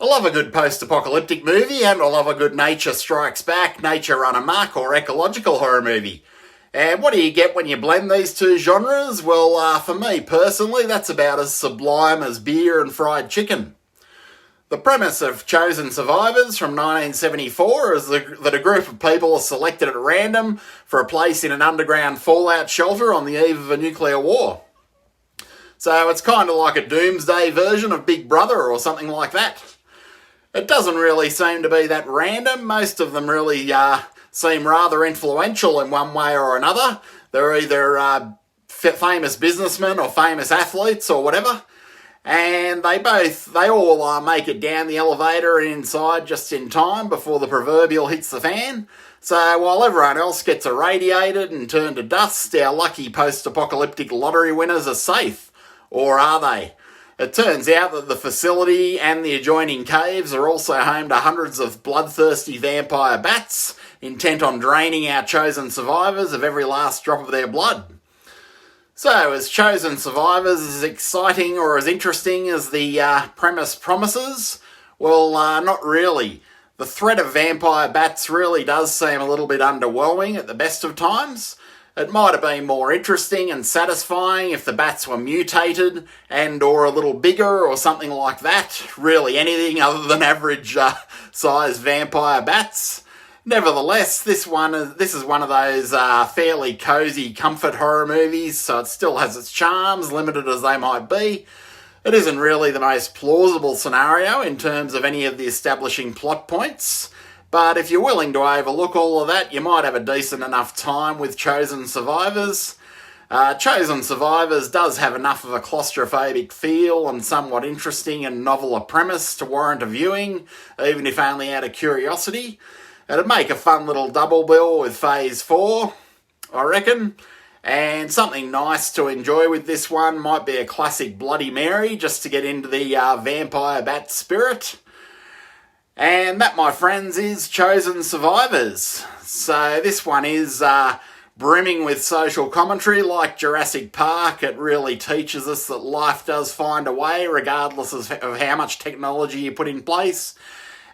I love a good post-apocalyptic movie, and I love a good nature strikes back, nature run amok, or ecological horror movie. And what do you get when you blend these two genres? Well, for me personally, that's about as sublime as beer and fried chicken. The premise of Chosen Survivors from 1974 is that a group of people are selected at random for a place in an underground fallout shelter on the eve of a nuclear war. So it's kind of like a doomsday version of Big Brother or something like that. It doesn't really seem to be that random. Most of them really seem rather influential in one way or another. They're either famous businessmen or famous athletes or whatever. And they all make it down the elevator and inside just in time before the proverbial hits the fan. So while everyone else gets irradiated and turned to dust, our lucky post-apocalyptic lottery winners are safe. Or are they? It turns out that the facility and the adjoining caves are also home to hundreds of bloodthirsty vampire bats, intent on draining our chosen survivors of every last drop of their blood. So, is Chosen Survivors as exciting or as interesting as the premise promises? Well, not really. The threat of vampire bats really does seem a little bit underwhelming at the best of times. It might have been more interesting and satisfying if the bats were mutated and or a little bigger or something like that. Really anything other than average size vampire bats. Nevertheless, this is one of those fairly cosy comfort horror movies, so it still has its charms, limited as they might be. It isn't really the most plausible scenario in terms of any of the establishing plot points. But if you're willing to overlook all of that, you might have a decent enough time with Chosen Survivors. Chosen Survivors does have enough of a claustrophobic feel and somewhat interesting and novel a premise to warrant a viewing, even if only out of curiosity. It'd make a fun little double bill with Phase 4, I reckon. And something nice to enjoy with this one might be a classic Bloody Mary, just to get into the vampire bat spirit. And that, my friends, is Chosen Survivors. So this one is brimming with social commentary. Like Jurassic Park, it really teaches us that life does find a way, regardless of how much technology you put in place.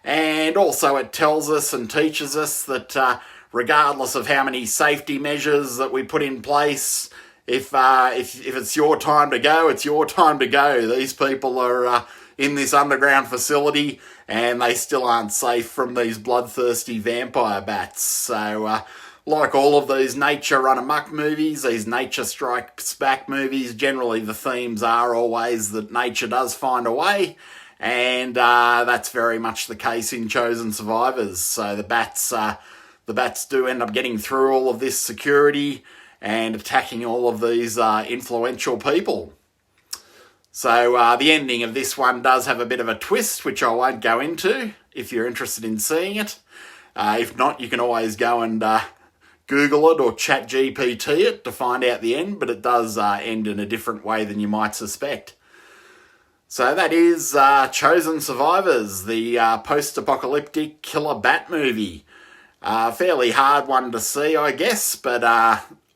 And also it tells us and teaches us that regardless of how many safety measures that we put in place, if it's your time to go, it's your time to go. These people are in this underground facility and they still aren't safe from these bloodthirsty vampire bats. So, like all of these nature run amok movies, these nature strikes back movies, generally the themes are always that nature does find a way, and that's very much the case in Chosen Survivors. So the bats do end up getting through all of this security and attacking all of these influential people. So the ending of this one does have a bit of a twist, which I won't go into if you're interested in seeing it. If not, you can always go and Google it or ChatGPT it to find out the end, but it does end in a different way than you might suspect. So that is Chosen Survivors, the post-apocalyptic killer bat movie. Fairly hard one to see, I guess, but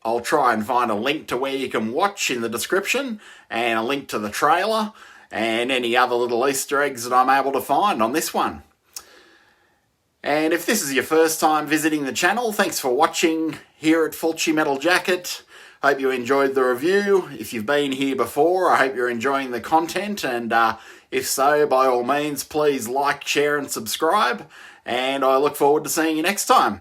I'll try and find a link to where you can watch in the description and a link to the trailer and any other little Easter eggs that I'm able to find on this one. And if this is your first time visiting the channel, thanks for watching here at Fulci Metal Jacket. Hope you enjoyed the review. If you've been here before, I hope you're enjoying the content, and if so, by all means, please like, share and subscribe, and I look forward to seeing you next time.